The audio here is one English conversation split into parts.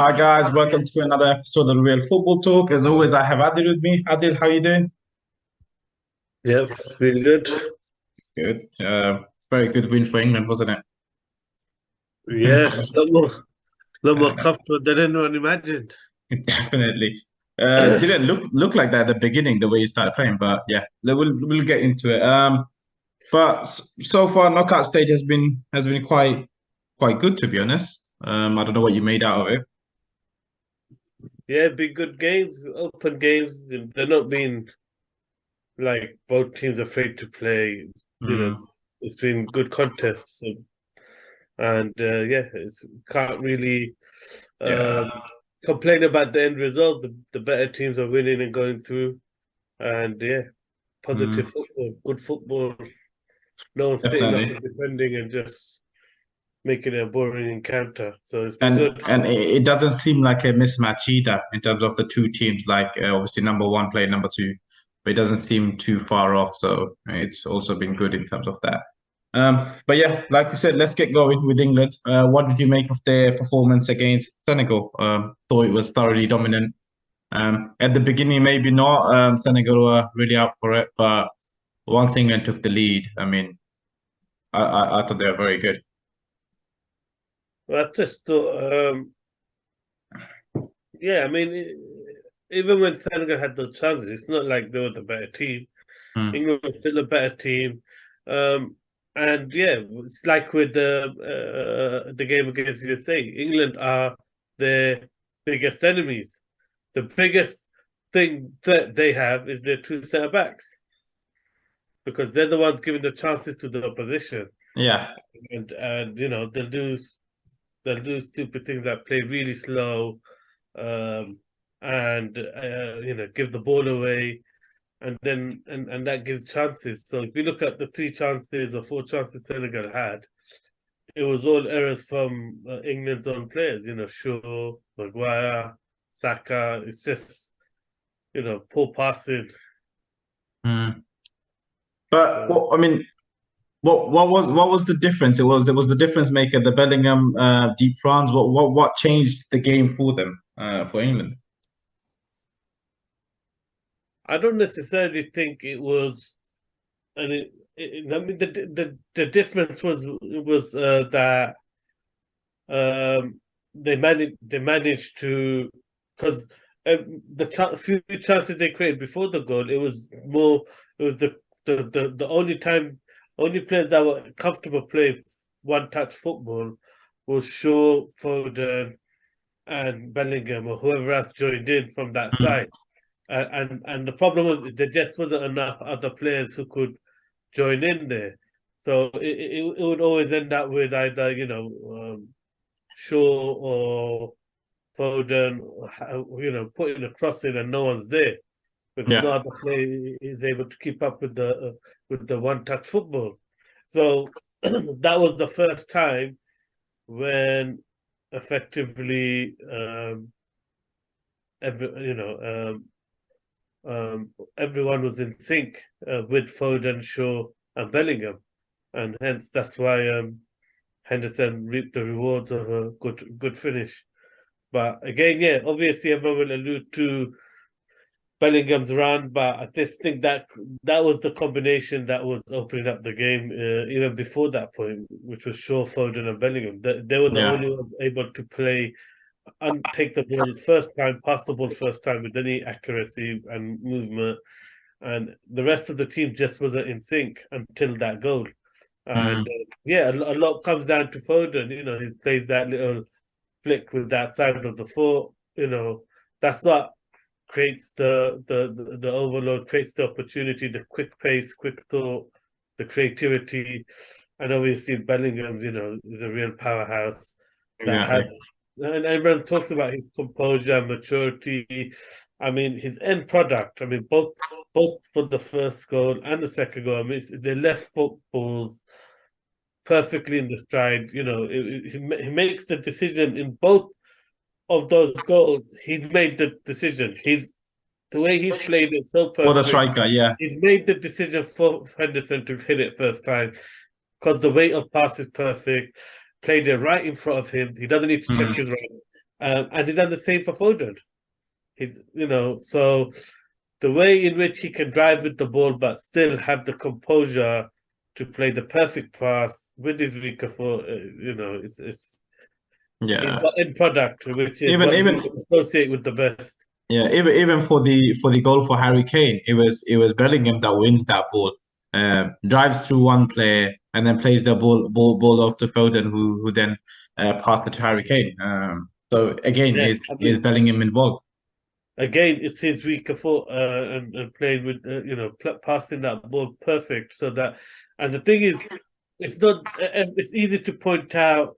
Hi guys, welcome to another episode of the Real Football Talk. As always, I have Adil with me. Adil, how you doing? Yep, it's been good. Good. Very good win for England, wasn't it? Yeah, a lot more comfortable than anyone imagined. Definitely. Didn't look like that at the beginning, the way he started playing, but yeah, we'll get into it. But so far, knockout stage has been quite good, to be honest. I don't know what you made out of it. Yeah, been good games, open games. They're not being like both teams afraid to play. You know, Mm, it's been good contests, and yeah, it's can't really yeah. um, complain about the end results. The better teams are winning and going through, and yeah, positive Mm, football, good football. No one's sitting off definitely. and defending and just making it a boring encounter. So it's been And good. and it doesn't seem like a mismatch either in terms of the two teams. Like obviously number one playing number two, but it doesn't seem too far off. So it's also been good in terms of that. But yeah, like we said, let's get going with England. What did you make of their performance against Senegal? Thought it was thoroughly dominant. At the beginning, maybe not. Senegal were really out for it, but once England took the lead, I mean, I thought they were very good. Well, I just thought, yeah, I mean, even when Senegal had the chances, it's not like they were the better team. Mm, England was still a better team. Um, and yeah, it's like with the game against USA. England are their biggest enemies. The biggest thing that they have is their two centre backs because they're the ones giving the chances to the opposition. yeah, And you know they'll do stupid things like play really slow, um, and you know give the ball away, and that gives chances. So if you look at the three chances or four chances Senegal had, it was all errors from England's own players. You know, Shaw, Maguire, Saka. It's just poor passing. mm. But So what I mean, what was the difference? It was the difference maker, the Bellingham deep France. What changed the game for them for England? I don't necessarily think it was, and I mean the difference was that they managed to, because few chances they created before the goal, it was the only players that were comfortable playing one touch football was Shaw, Foden, and Bellingham or whoever else joined in from that Mm, side. And the problem was there just wasn't enough other players who could join in there. So it would always end up with either Shaw or Foden, putting a cross in and no one's there because no yeah, other player is able to keep up with the one-touch football. So that was the first time when effectively every everyone was in sync with Foden, Shaw, and Bellingham, and hence that's why Henderson reaped the rewards of a good finish. But again, yeah, obviously everyone will allude to Bellingham's run, but I just think that was the combination that was opening up the game even before that point, which was Shaw, Foden, and Bellingham. They were the yeah, only ones able to play and take the ball first time, pass the ball first time with any accuracy and movement, and the rest of the team just wasn't in sync until that goal. And mm, yeah, a lot comes down to Foden. You know, he plays that little flick with that side of the foot. You know, that's what creates the overload, creates the opportunity, the quick pace, quick thought, the creativity, and obviously Bellingham, is a real powerhouse that exactly. has, and everyone talks about his composure and maturity. I mean, his end product. I mean, both for the first goal and the second goal. I mean, they left footballs perfectly in the stride. He makes the decision in both of those goals. He's made the decision. The way he's played it so For the perfect. striker, yeah, He's made the decision for Henderson to hit it first time because the weight of pass is perfect. Played it right in front of him. He doesn't need to check mm, his right. And he done the same for Foden. He's, so the way in which he can drive with the ball but still have the composure to play the perfect pass with his weaker foot, it's Yeah. the end product, which is Even what even we associate with the best. Yeah, even for the goal for Harry Kane, it was Bellingham that wins that ball, drives through one player and then plays the ball off to Foden, who then passed it to Harry Kane. So again, Yeah, I is mean, Bellingham involved? again, it's his weaker foot, and playing with passing that ball perfect. So that, and the thing is, it's not. It's easy to point out,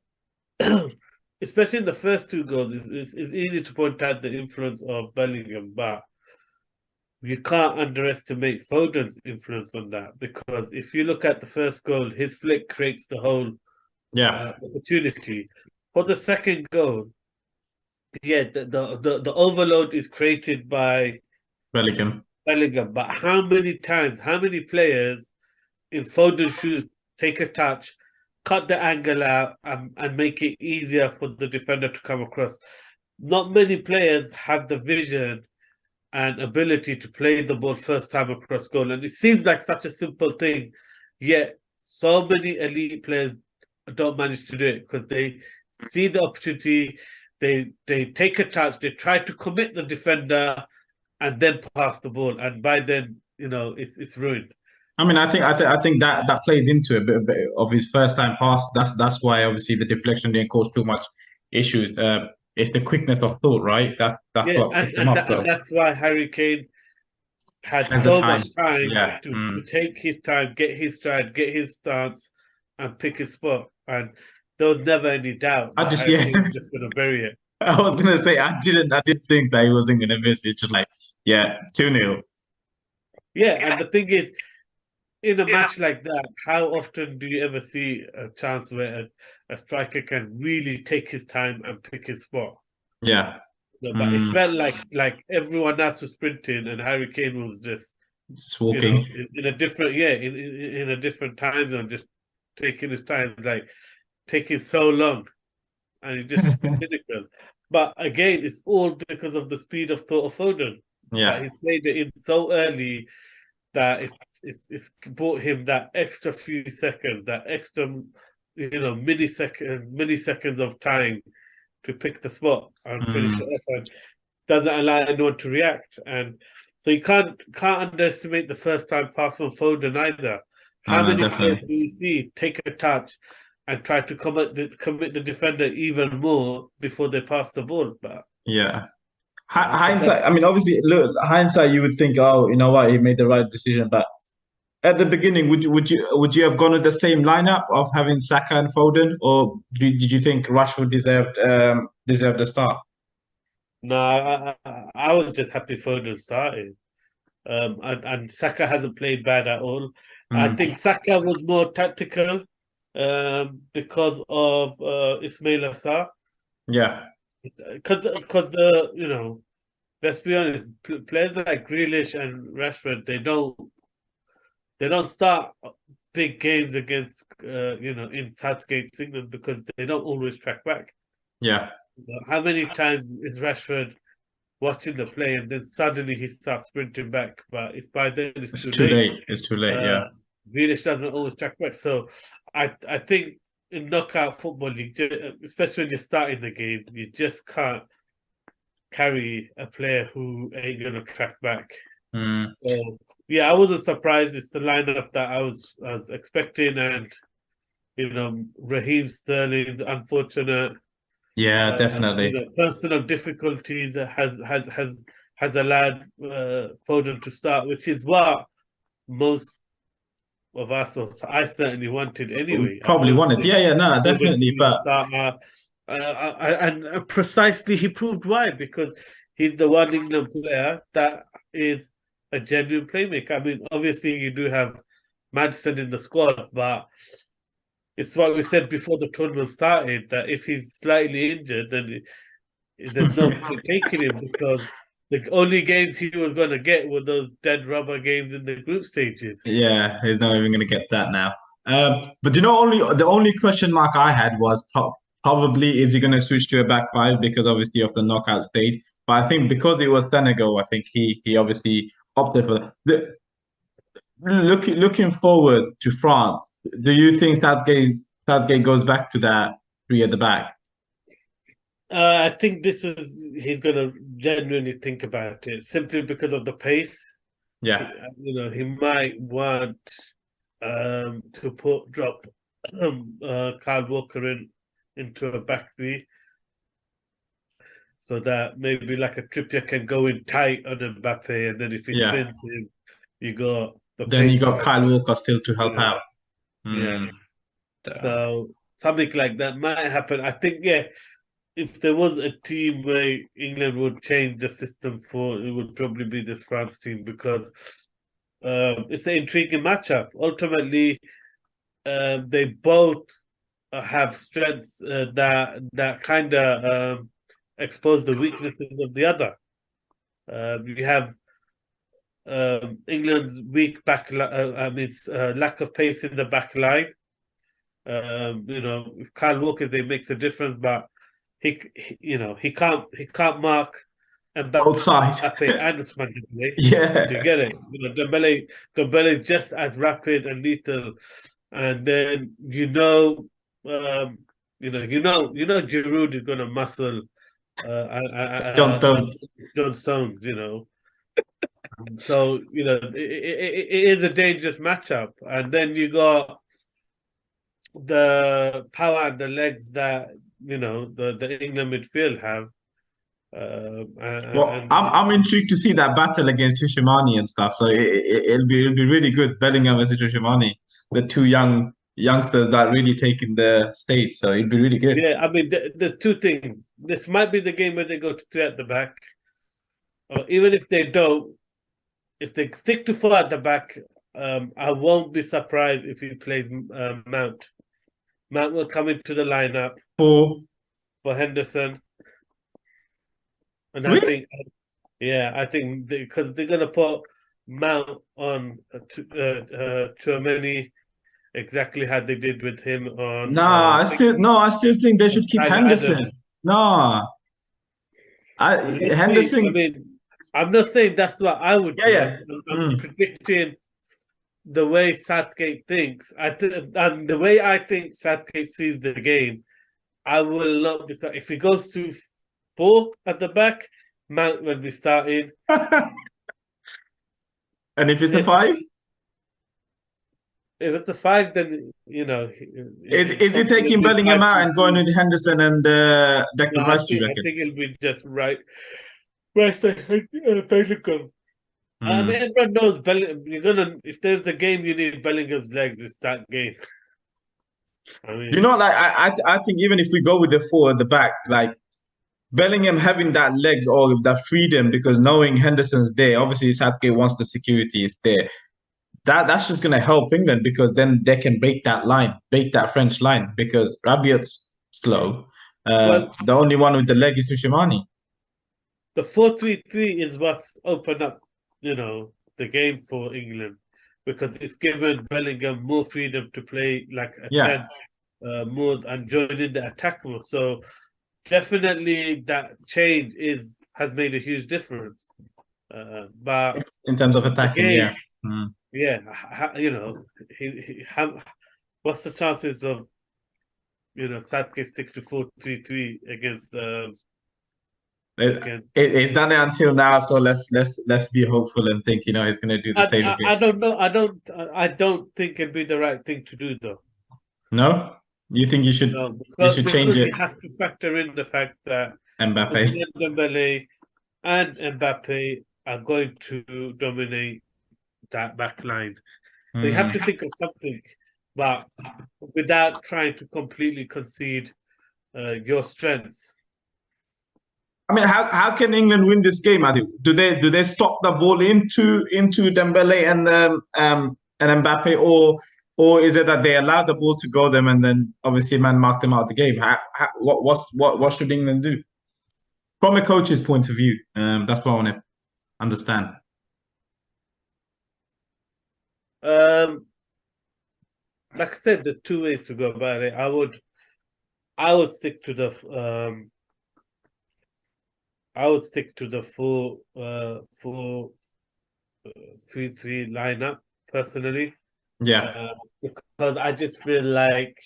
especially in the first two goals. It's easy to point out the influence of Bellingham, but you can't underestimate Foden's influence on that, because if you look at the first goal, his flick creates the whole Yeah, opportunity. For the second goal, yeah, the overload is created by Bellingham. Bellingham, but how many times, how many players in Foden's shoes take a touch, cut the angle out, and make it easier for the defender to come across? Not many players have the vision and ability to play the ball first time across goal. And it seems like such a simple thing, yet so many elite players don't manage to do it because they see the opportunity, they take a touch, they try to commit the defender, and then pass the ball. And by then, it's ruined. I mean, I think that plays into a bit of his first time pass. That's why obviously the deflection didn't cause too much issues. It's the quickness of thought, right? That's Yeah, what and picked him and, up. that, and So that's why Harry Kane had has the so time. much time Yeah. to take his time, get his stride, get his stance, and pick his spot. And there was never any doubt I that just Harry yeah. Kane was just going to bury it. I was gonna say I did think that he wasn't gonna miss. It's just like, yeah, 2-0. Yeah, and the thing is, in a match like that, how often do you ever see a chance where a striker can really take his time and pick his spot? Yeah. No, but it Mm, felt like everyone else was sprinting and Harry Kane was just, just walking. in a different, yeah, in a different time zone, just taking his time, like taking so long, and it just cynical. But again, it's all because of the speed of thought of Foden, that Yeah. he's played it in so early that it's brought him that extra few seconds, that extra milliseconds of time to pick the spot and finish it Mm, off, and doesn't allow anyone to react. And so you can't underestimate the first time pass from Foden either. no, How no, many players definitely. do you see take a touch and try to commit the defender even more before they pass the ball? But Yeah. so that's Hindsight. I mean, obviously, look, hindsight. You would think, oh, you know what, he made the right decision. But at the beginning, would you have gone with the same lineup of having Saka and Foden, or did you think Rashford deserved the start? no. I was just happy Foden started. And Saka hasn't played bad at all. I Mm, think Saka was more tactical because of Ismail Assar. yeah. Because let's be honest, players like Grealish and Rashford, they don't start big games against in Southgate's England because they don't always track back. Yeah. How many times is Rashford watching the play and then suddenly he starts sprinting back, but it's by then it's It's too too late. late. It's too late. Uh, Yeah. Grealish doesn't always track back, so I think in knockout football, especially when you're starting the game, you just can't carry a player who ain't gonna track back. Mm, So yeah, I wasn't surprised. It's the lineup that I was expecting, and Raheem Sterling's unfortunate, yeah, definitely. personal difficulties has allowed Foden to start, which is what most of us, or I certainly wanted anyway. I Probably wanted. wanted Yeah, yeah, no, Foden to definitely. be the But starter, and precisely he proved why, because he's the one England player that is a genuine playmaker. I mean, obviously you do have Madison in the squad, but it's what we said before the tournament started, that if he's slightly injured, then there's no point taking him, because the only games he was going to get were those dead rubber games in the group stages. yeah, he's not even going to get that now. But only the only question mark I had was probably is he going to switch to a back five because obviously of the knockout stage. But I think because it was Senegal, I think he obviously opted for that. Looking forward to France, do you think Southgate goes back to that three at the back? I think he's gonna genuinely think about it simply because of the pace. Yeah. He might want to drop Kyle Walker into a back three so that maybe like a Trippier can go in tight on Mbappe, and then if he Yeah. spins him, you got the Then you pace got side, Kyle Walker still to you help know. out. Yeah. Mm. So something like that might happen. I think, yeah, if there was a team where England would change the system for, it would probably be this France team because it's an intriguing matchup. Ultimately, they both have strengths that kind of expose the weaknesses of the other. You have England's weak lack of pace in the back line. If Kyle Walker there makes a difference, but he can't mark Outside. Mbappe and Ousmane Dembele. Do you Yeah. get it? Dembele is just as rapid and lethal, and then Giroud is going to muscle John Stones. John Stones. So it is a dangerous matchup, and then you got the power and the legs that the England midfield have. Well, I'm intrigued to see that battle against Tushimani and stuff. So it'll be really good. Bellingham versus Tushimani, the two youngsters that really taking the stage. So it'll be really good. Yeah, I mean, there's two things. This might be the game where they go to three at the back, or even if they don't, if they stick to four at the back, I won't be surprised if he plays Mount. Mount will come into the lineup For for Henderson, and I really? think, yeah, I think because they're gonna put Mount on Tchouaméni exactly how they did with him on Nah, I still think they should keep Tyler Adams. Henderson. Nah, Let's see. I Henderson. mean, I'm not saying that's what I would Yeah, do. yeah. I'm Mm. predicting the way Southgate thinks. And the way I think Southgate sees the game, I will not be. If he goes to four at the back, Mount will be starting. And if it's a If five, it's a five, then is he hopefully it'll taking be Bellingham five out two and going three. with Henderson and No, Declan I Rice? Do you think I reckon? think it'll be just right Bellingham. Mm. Everyone knows Bellingham. If there's a game you need Bellingham's legs, it's that game. I You mean, know, like I think even if we go with the four at the back, like Bellingham having that legs or that freedom, because knowing Henderson's there, obviously Southgate wants the security is there. That's just gonna help England because then they can break that line, break that French line because Rabiot's slow. well, The only one with the leg is Tushimani. the 4-3-3 is what's opened up, the game for England because it's given Bellingham more freedom to play like a Yeah, 10 more and join in the attack more. So definitely that change has made a huge difference. But in terms of the attacking, yeah. game, Mm. yeah, what's the chances of Southgate stick to 4-3-3 against It's done it until now, so let's be hopeful and think he's gonna do the same I again. don't know. I don't think it'd be the right thing to do though. No, you think you should No, you should change because it, you have to factor in the fact that Mbappe? Ousmane Dembele and Mbappe are going to dominate that back line. So you have Hmm. to think of something, but without trying to completely concede your strengths. I mean, how can England win this game, Adi? Do they stop the ball into Dembele and Mbappe, or is it that they allow the ball to go them and then obviously man mark them out of the game? What should England do from a coach's point of view? That's what I want to understand. Um, like I said, the two ways to go about it. I would stick to the full 3-3 lineup personally. Yeah. Because I just feel like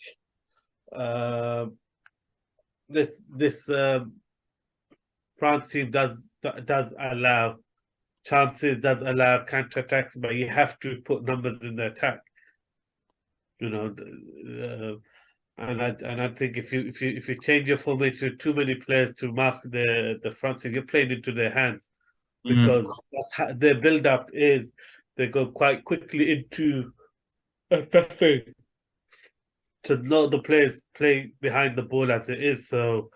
uh, this France team does allow chances, does allow counter attacks, but you have to put numbers in the attack. You know, and I think if you change your formation with too many players to mark the France team, you're playing into their hands, because that's how their build up is. They go quite quickly into affecting to let the players play behind the ball as it is. So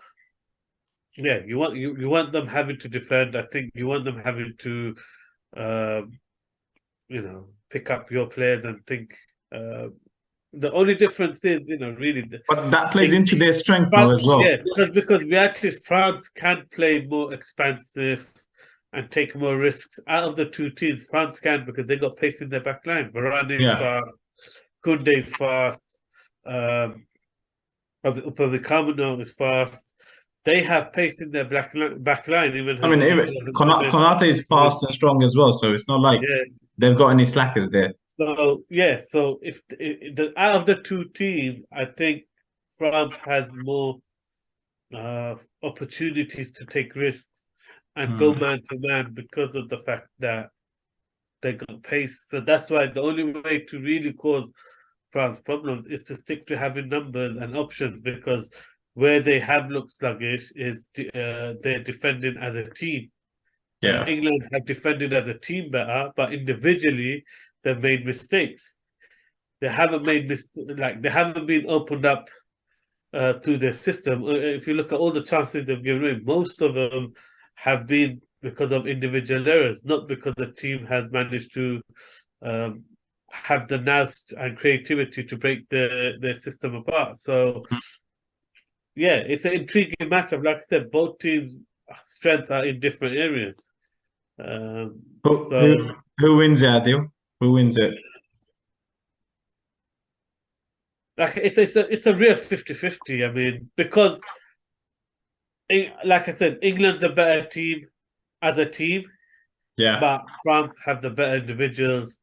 yeah, you want them having to defend. I think you want them having to um, pick up your players and think. The only difference is, really, But that plays into their strength now as well. yeah, because we actually France can play more expansive and take more risks. Out of the two teams, France can, because they got pace in their back line. Varane is fast, Koundé is fast, Upamecano is fast. They have pace in their back line. Even I mean, Konate is fast and strong as well, so it's not like they've got any slackers there. So yeah, so if the out of the two teams, I think France has more opportunities to take risks and go man to man, because of the fact that they got pace. So that's why the only way to really cause France problems is to stick to having numbers and options, because where they have looked sluggish is they're defending as a team. Yeah. England have defended as a team better, but individually they've made mistakes. They haven't made they haven't been opened up through their system. If you look at all the chances they've given away, most of them have been because of individual errors, not because the team has managed to have the nous and creativity to break their system apart. So yeah, it's an intriguing matchup. Like I said, both teams' strengths are in different areas. Who wins it, Adil? Who wins it? Like it's a real 50-50. I mean, because like I said, England's a better team as a team, but France have the better individuals,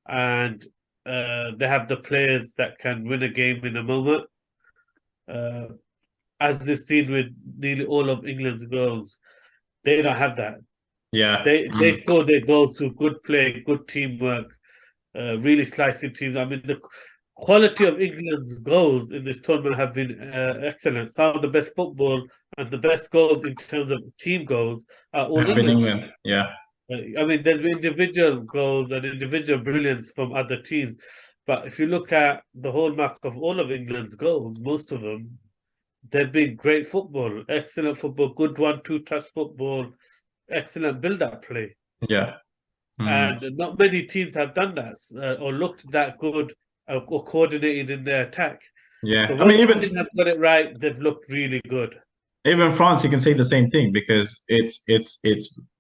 and they have the players that can win a game in a moment. As we've seen with nearly all of England's goals, they don't have that. Yeah. They score their goals through good play, good teamwork, really slicing teams. I mean, the quality of England's goals in this tournament have been excellent. Some of the best football and the best goals in terms of team goals are all England. Yeah. I mean, there's been individual goals and individual brilliance from other teams, but if you look at the hallmark of all of England's goals, most of them, they've been great football, excellent football, good 1-2 touch football, excellent build-up play. Yeah. And not many teams have done that or looked that good or coordinated in their attack. Yeah. So when England have got it right, they've looked really good. Even France, you can say the same thing, because it's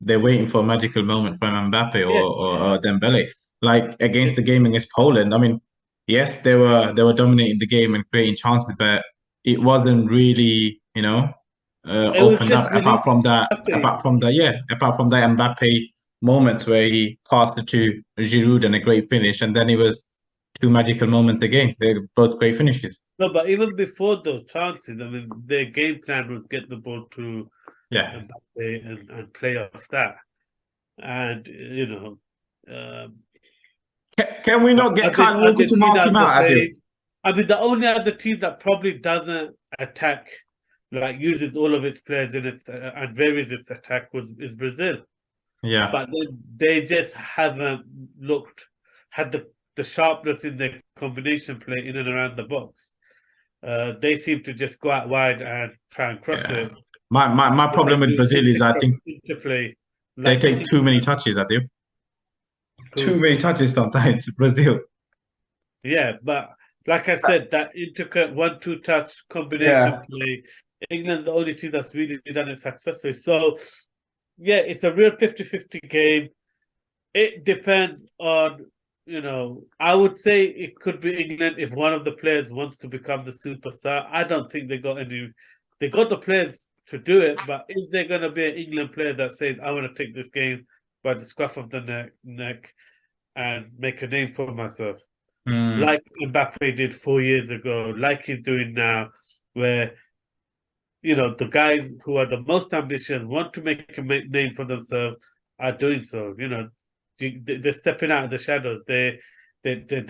they're waiting for a magical moment from Mbappe or Dembele. Like against the game against Poland. I mean, yes, they were dominating the game and creating chances, but it wasn't really, opened up apart from that Mbappe moments where he passed it to Giroud and a great finish, and then it was two magical moments again. They're both great finishes. No, but even before those chances, I mean, their game plan was get the ball to Mbappe and play off that. And can we not get Kyle Walker to mark him out? I mean, the only other team that probably doesn't attack, like uses all of its players in its and varies its attack, is Brazil. Yeah, but they just haven't had the sharpness in their combination play in and around the box. They seem to just go out wide and try and cross it. My problem with Brazil is I think they take too many touches, I think. Too many touches sometimes, Brazil. Yeah, but like I said, that intricate 1-2 touch combination play, England's the only team that's really done it successfully. So, yeah, it's a real 50-50 game. It depends on, I would say it could be England if one of the players wants to become the superstar. I don't think they got any. They got the players to do it, but is there going to be an England player that says, "I want to take this game by the scruff of the neck and make a name for myself," Mm. like Mbappe did 4 years ago, like he's doing now, where the guys who are the most ambitious want to make a name for themselves are doing so. They're stepping out of the shadows. They're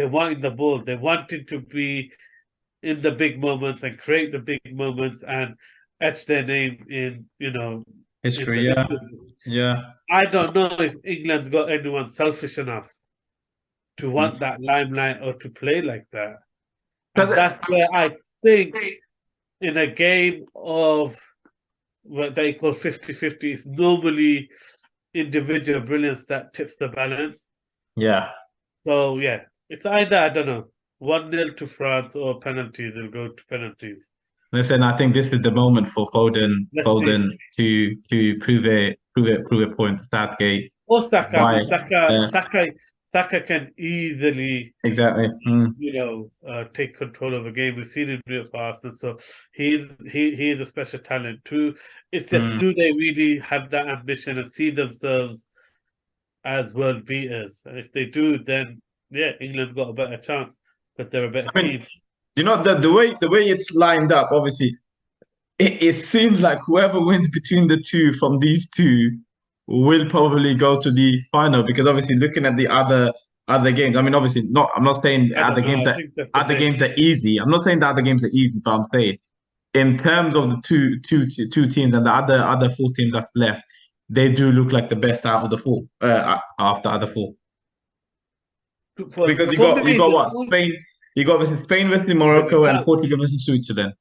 wanting the ball. They're wanting to be in the big moments and create the big moments and etch their name in History, the yeah, history. yeah. I don't know if England's got anyone selfish enough to Mm. want that limelight or to play like that. And Because that's where I think in a game of what they call 50-50, it's normally individual brilliance that tips the balance. yeah, So yeah, it's either, I don't know, 1-0 to France or penalties. It'll go to penalties. listen, I think this is the moment for Let's see. Foden to prove a point. Southgate, Or Saka. I why? mean, Saka, Uh, Saka, Saka can easily, exactly. Mm, take control of a game. We've seen him do it for Arsenal, so he is a special talent too. It's just, mm. do they really have that ambition and see themselves as world beaters? And if they do, then yeah, England got a better chance, but they're a better I mean, team. the way it's lined up, obviously, it seems like whoever wins between the two from these two will probably go to the final because obviously looking at the other games, I mean obviously not I'm not saying I don't know. I think that's a other bit. games are easy. I'm not saying the other games are easy, but I'm saying in terms of the two teams and the other four teams that's left, they do look like the best out of the four after other four. Because For you me, got what? Spain, you got obviously Spain versus Morocco and that, Portugal versus Switzerland.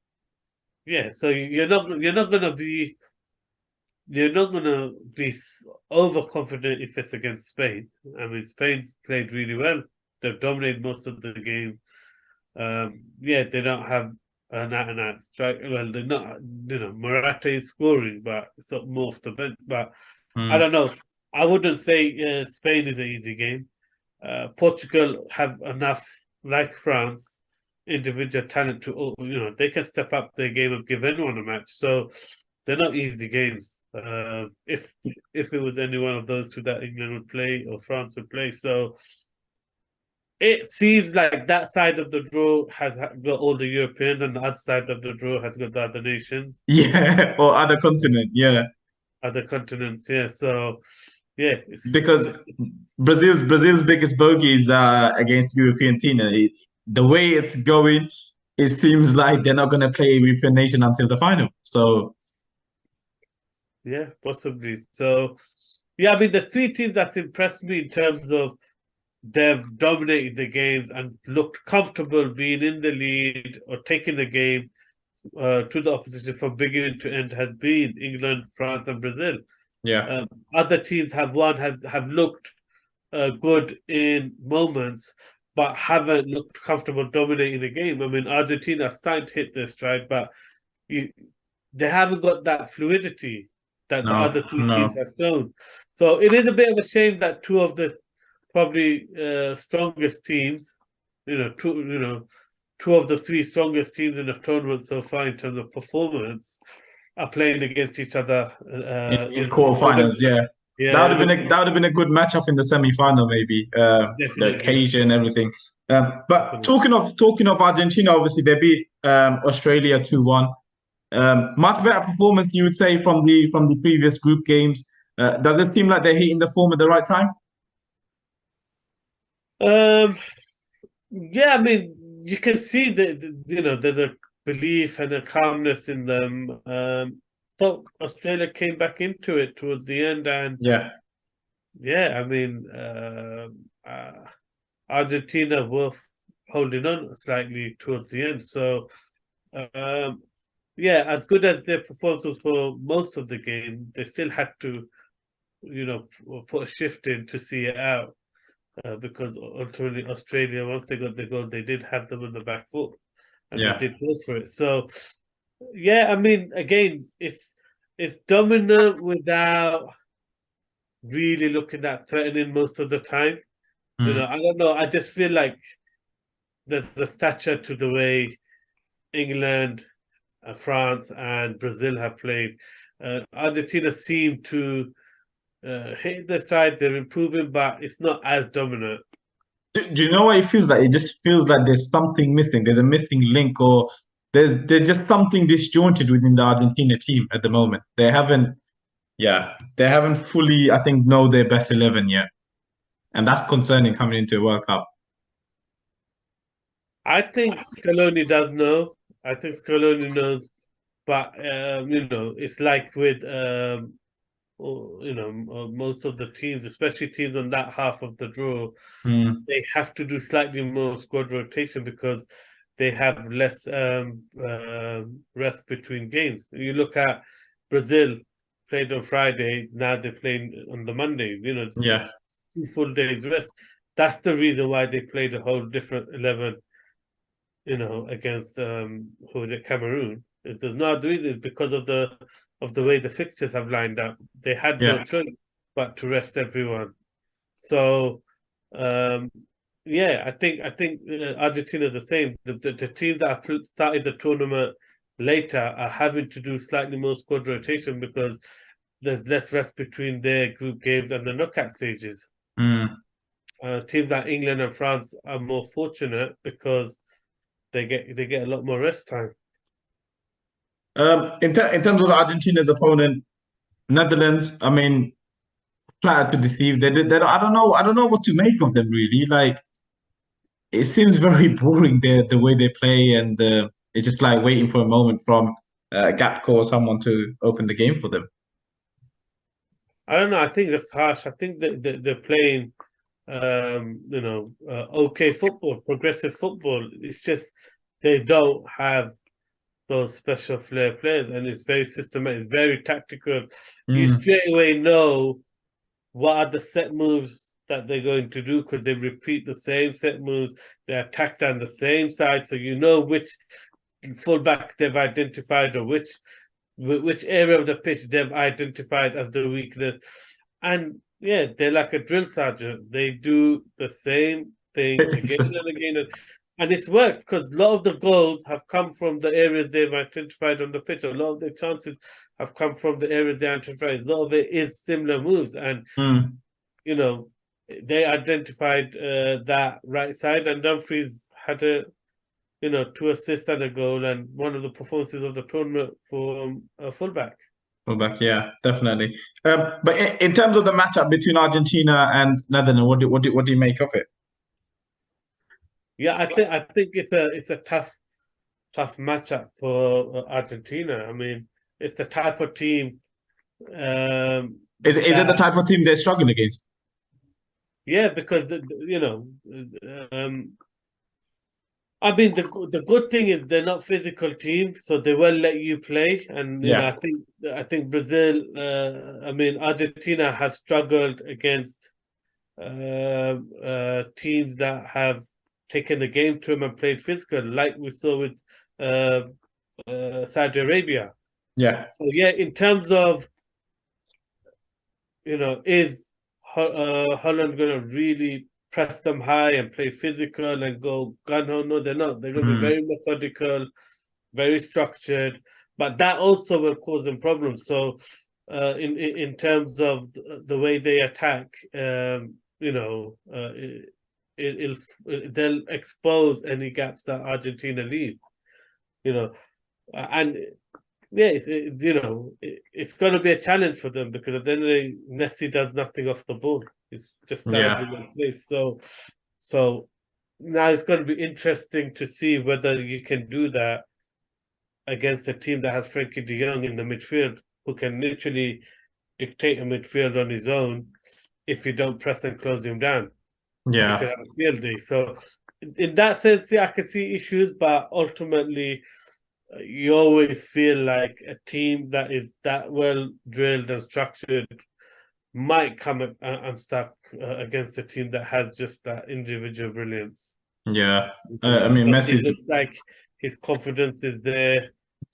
yeah. So you're not gonna be overconfident if it's against Spain. I mean, Spain's played really well. They've dominated most of the game. Yeah, they don't have an out and out strike. Well, they're not. Morata is scoring, but it's not more off the bench. But I Mm. don't know. I wouldn't say Spain is an easy game. Portugal have enough, like France, individual talent to, they can step up their game and give anyone a match. So they're not easy games. If it was any one of those two that England would play or France would play, so it seems like that side of the draw has got all the Europeans, and the other side of the draw has got the other nations, Yeah, or other continent. Yeah, other continents. Yeah, so yeah, because Brazil's biggest bogey is against European team. The way it's going, it seems like they're not going to play a European nation until the final. So yeah, possibly. So yeah, I mean the three teams that's impressed me in terms of they've dominated the games and looked comfortable being in the lead or taking the game to the opposition from beginning to end has been England, France, and Brazil. yeah, Other teams have won, have looked good in moments, but haven't looked comfortable dominating the game. I mean, Argentina are starting to hit their stride, but you, they haven't got that fluidity that the no, other two teams no, have shown. So it is a bit of a shame that two of the probably strongest teams, two of the three strongest teams in the tournament so far in terms of performance are playing against each other. in quarterfinals. Yeah, Yeah, that would have been a good matchup in the semi-final, maybe. The definitely. occasion, and everything. But Definitely. talking of Argentina, obviously they beat Australia 2-1. Much better performance, you would say, from the previous group games. Does it seem like they're hitting the form at the right time? Um, yeah, I mean, you can see that there's a belief and a calmness in them. Thought Australia came back into it towards the end, and Yeah, yeah, I mean, Argentina were holding on slightly towards the end. So, um, yeah, as good as their performance was for most of the game, they still had to, put a shift in to see it out. Because ultimately Australia, once they got the goal, they did have them on the back foot, and they yeah, did go for it. So, yeah, I mean, again, it's dominant without really looking that threatening most of the time. I don't know. I just feel like there's a stature to the way England, France, and Brazil have played. Argentina seem to hit the stride. They're improving, but it's not as dominant. Do you know what it feels like? It just feels like there's something missing. There's a missing link, or there's just something disjointed within the Argentina team at the moment. They haven't fully, I think, know their best 11 yet, and that's concerning coming into a World Cup. I think Scaloni does know. I think Scaloni knows, but it's like with most of the teams, especially teams on that half of the draw, they have to do slightly more squad rotation because they have less rest between games. You look at Brazil played on Friday, now they're playing on the Monday. Yeah, It's 2 full days rest. That's the reason why they played a whole different 11. Against who is it, Cameroon. It does not do it because of the way the fixtures have lined up. They had no yeah. choice but to rest everyone. So, I think Argentina is the same. The teams that have started the tournament later are having to do slightly more squad rotation because there's less rest between their group games and the knockout stages. Teams like England and France are more fortunate because they get a lot more rest time. In terms of Argentina's opponent, Netherlands, I mean, flat to deceive. I don't know what to make of them really. Like, it seems very boring the way they play, and it's just like waiting for a moment from Gapco or someone to open the game for them. I don't know. I think that's harsh. I think that they're playing, okay football, progressive football. It's just they don't have those special flair players, and it's very systematic, it's very tactical. You straight away know what are the set moves that they're going to do because they repeat the same set moves. They attack down the same side, so you know which fullback they've identified or which area of the pitch they've identified as the weakness. And yeah, they're like a drill sergeant. They do the same thing again and again. And it's worked because a lot of the goals have come from the areas they've identified on the pitch. A lot of the chances have come from the areas they identified. A lot of it is similar moves. And, they identified that right side, and Dumfries had 2 assists and a goal, and one of the performances of the tournament for a fullback. Fullback, yeah, definitely. But in terms of the matchup between Argentina and Netherlands, what do you make of it? Yeah, I think it's a tough matchup for Argentina. I mean, it's the type of team. Is it the type of team they struggle against? Yeah, because I mean, the good thing is they're not physical teams, so they will let you play. And I think Brazil, I mean, Argentina have struggled against teams that have taken the game to them and played physical, like we saw with Saudi Arabia. Yeah. So yeah, in terms of is Holland going to really press them high and play physical and go gun ho? No, they're not. They're going to be very methodical, very structured, but that also will cause them problems. So in terms of the way they attack, they'll expose any gaps that Argentina leave. And yeah, it's going to be a challenge for them because at the end of the day, Messi does nothing off the ball. It's just stands in one place. So now it's going to be interesting to see whether you can do that against a team that has Frankie de Jong in the midfield, who can literally dictate a midfield on his own if you don't press and close him down. Yeah. You could have a field day. So in that sense, yeah, I can see issues, but ultimately you always feel like a team that is that well drilled and structured might come unstuck against a team that has just that individual brilliance. Yeah. I mean, Messi's looks like his confidence is there.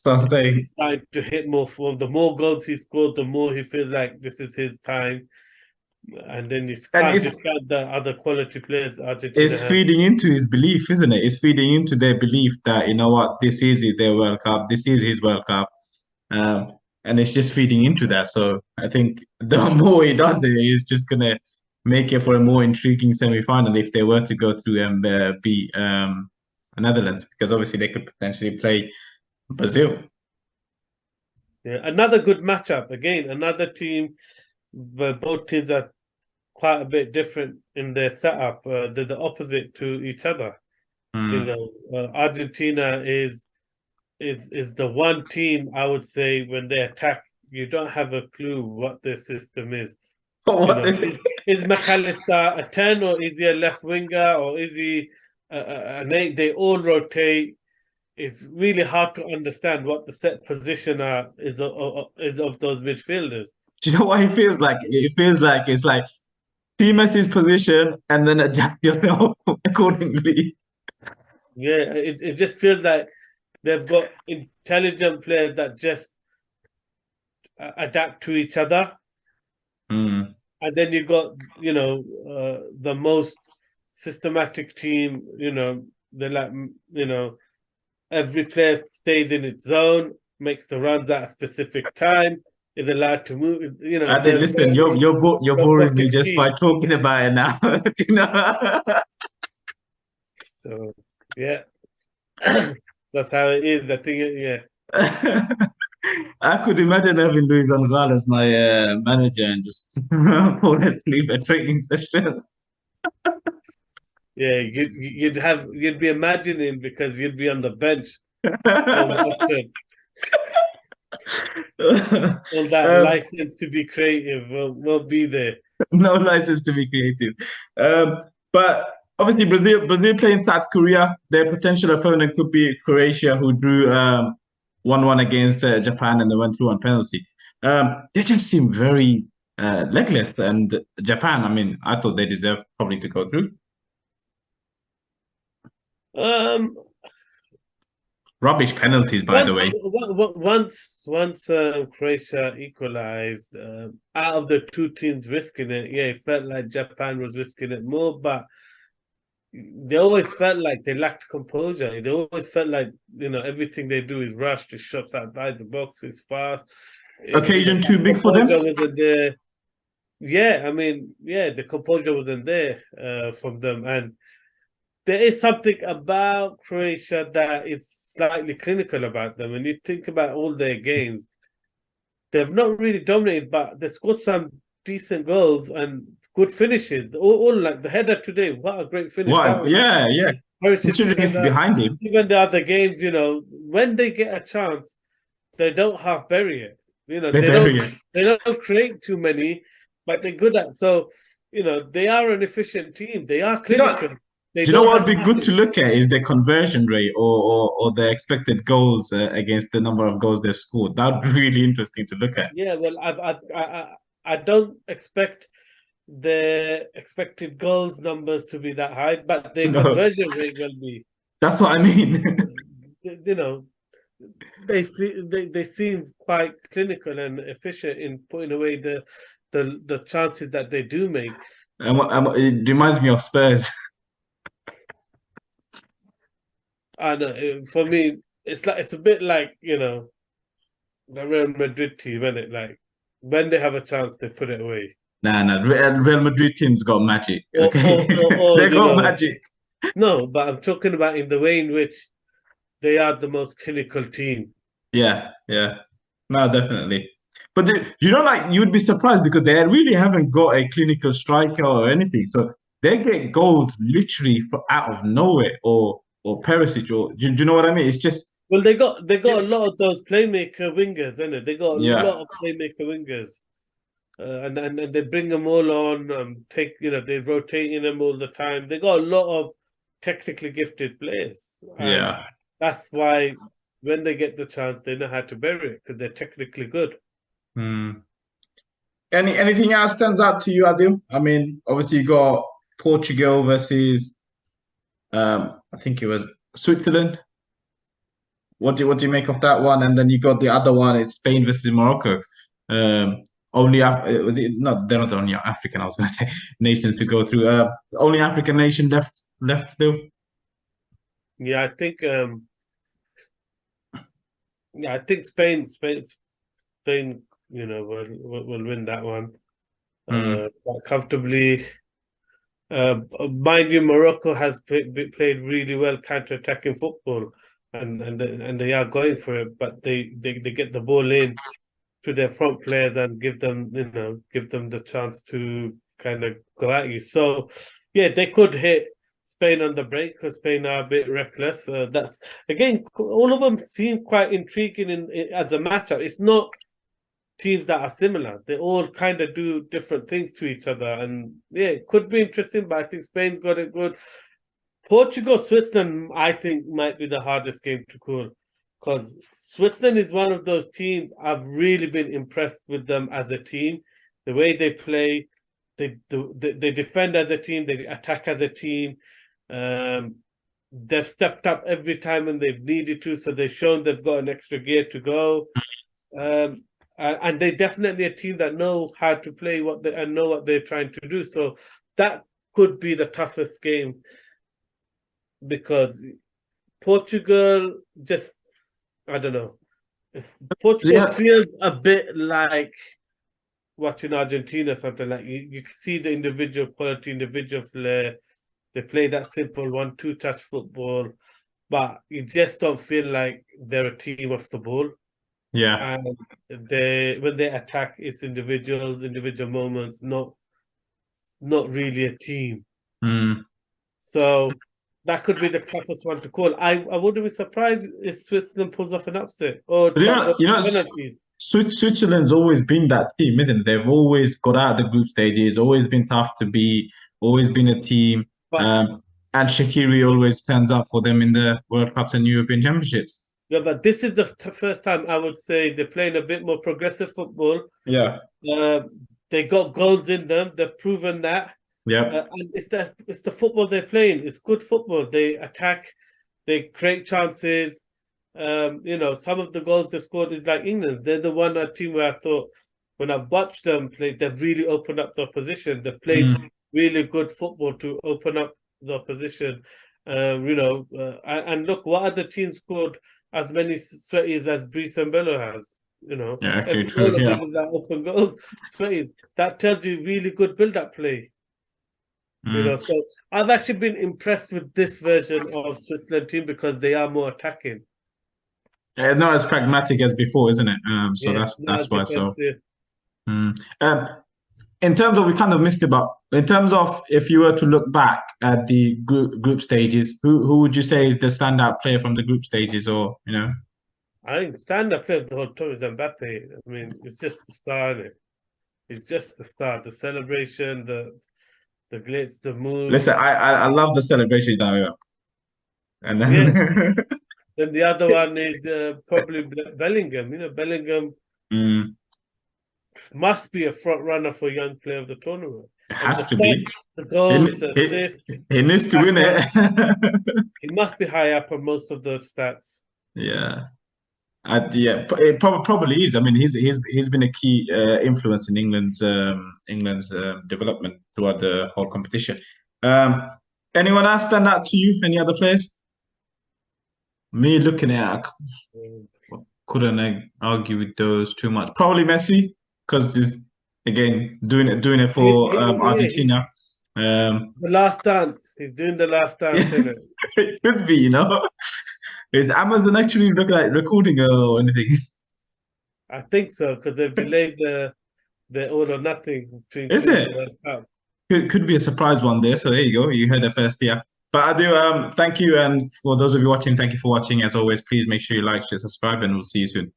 something. He's starting to hit more form. The more goals he scored, the more he feels like this is his time. and then you And can't discount the other quality players Argentina it's has. feeding into his belief, isn't it? It's feeding into their belief that, you know what, this is their World Cup, this is his World Cup. And it's just feeding into that. So I think the more he does it, he's just gonna make it for a more intriguing semi-final if they were to go through and beat Netherlands, because obviously they could potentially play Brazil. Yeah, another good matchup. Again, another team where both teams are quite a bit different in their setup. They're the opposite to each other. You know, Argentina is the one team I would say when they attack, you don't have a clue what their system is. You know, is McAllister a 10 or is he a left winger or is he an 8? They all rotate. It's really hard to understand what the set position is of those midfielders. Do you know what it feels like? It feels like it's like team at his position and then adapt yourself accordingly. Yeah, it just feels like they've got intelligent players that just adapt to each other. And then you got, the most systematic team, they're like, every player stays in its zone, makes the runs at a specific time, is allowed to move. I think, listen, you're boring me just by talking about it now. You know? So yeah, that's how it is. I think, yeah. I could imagine having Luis Gonzalez as my manager and just fall asleep at training sessions. Yeah, you'd be imagining because you'd be on the bench all that license to be creative will be there. No license to be creative. But obviously Brazil playing South Korea. Their potential opponent could be Croatia, who drew 1-1 against Japan and they went through on penalty. They just seem very legless. And Japan, I mean, I thought they deserved probably to go through. Rubbish penalties, by the way. Once Croatia equalized, out of the two teams risking it, yeah, it felt like Japan was risking it more, but they always felt like they lacked composure. They always felt like, everything they do is rushed, it's shots outside the box, it's fast. Occasion too big for them? Wasn't there. Yeah, I mean, yeah, the composure wasn't there from them. And there is something about Croatia that is slightly clinical about them. When you think about all their games, they've not really dominated, but they scored some decent goals and good finishes. All like the header today, what a great finish! Yeah. Considering it's behind him. Even the other games, when they get a chance, they don't half bury it. They don't create too many, but they're good at. So, they are an efficient team. They are clinical. Do you know what would be good to look at is the conversion rate or the expected goals against the number of goals they've scored. That would be really interesting to look at. Yeah, well, I don't expect the expected goals numbers to be that high, but the conversion rate will be. That's what I mean. They seem quite clinical and efficient in putting away the chances that they do make. It reminds me of Spurs. I know. For me, it's a bit like the Real Madrid team, isn't it? Like when they have a chance, they put it away. Nah. Real Madrid team's got magic. Okay, they got magic. No, but I'm talking about in the way in which they are the most clinical team. Yeah. No, definitely. But you'd be surprised because they really haven't got a clinical striker or anything. So they get goals literally out of nowhere or Perisic or do you know what I mean? It's just they got a lot of those playmaker wingers, isn't it? They got a lot of playmaker wingers, and they bring them all on. They're rotating them all the time. They got a lot of technically gifted players. That's why when they get the chance, they know how to bury it because they're technically good. Anything else stands out to you, Adil? I mean, obviously you got Portugal versus I think it was Switzerland. What do you make of that one? And then you got the other one, it's Spain versus Morocco. only was it not? They're not the only African. I was going to say nations to go through. Only African nation left though. Yeah, I think Spain, will win that one quite comfortably. Mind you, Morocco has played really well counter-attacking football, and they are going for it, but they get the ball in to their front players and give them the chance to kind of go at you. So yeah, they could hit Spain on the break because Spain are a bit reckless. That's again, all of them seem quite intriguing as a matchup. It's not teams that are similar. They all kind of do different things to each other, and yeah, it could be interesting. But I think Spain's got it good. Portugal, Switzerland, I think might be the hardest game to call because Switzerland is one of those teams I've really been impressed with them as a team. The way they play, they defend as a team, they attack as a team. They've stepped up every time when they've needed to, so they've shown they've got an extra gear to go. And they're definitely a team that know how to play and know what they're trying to do. So that could be the toughest game because Portugal just, I don't know. If Portugal feels a bit like watching Argentina, something like you can see the individual quality, individual flair. They play that simple 1-2 touch football, but you just don't feel like they're a team off the ball. Yeah. And when they attack, it's individual moments, not really a team. So that could be the toughest one to call. I wouldn't be surprised if Switzerland pulls off an upset. Switzerland's always been that team, isn't it? They've always got out of the group stages, always been tough to beat, always been a team. And Shaqiri always turns up for them in the World Cups and European Championships. Yeah, but this is the first time I would say they're playing a bit more progressive football. Yeah. They got goals in them. They've proven that. Yeah. And it's the football they're playing. It's good football. They attack. They create chances. Some of the goals they scored is like England. They're the one team where I thought when I've watched them play, they've really opened up the opposition. They've played really good football to open up the opposition. And look, what other teams scored as many sweaties as Brice and Bello has? Yeah, actually true. Yeah. Open goals, sweaties. That tells you really good build-up play. So I've actually been impressed with this version of Switzerland team because they are more attacking. Yeah, not as pragmatic as before, isn't it? So that's why. So, in terms of, we kind of missed it, but in terms of if you were to look back at the group stages, who would you say is the standout player from the group stages, or I think standout player of the whole tour is Mbappe. I mean, it's just the start. It's just the start, the celebration, the glitz, the moves. Listen, I love the celebration now, and then then the other one is probably Bellingham. Bellingham must be a front runner for young player of the tournament. It has to be. The goals, the assists. He needs to win it. He must be high up on most of the stats. Yeah. It probably is. I mean, he's been a key influence in England's development throughout the whole competition. Anyone else stand out to you? Any other players? Me looking at, couldn't argue with those too much. Probably Messi, because just again doing it for Argentina. The last dance. He's doing the last dance, isn't it? It could be, Is Amazon actually recording or anything? I think so, because they've delayed the All or Nothing. Is it? Could be a surprise one there. So there you go. You heard it first here. But I do thank you, and for those of you watching, thank you for watching. As always, please make sure you like, share, subscribe, and we'll see you soon.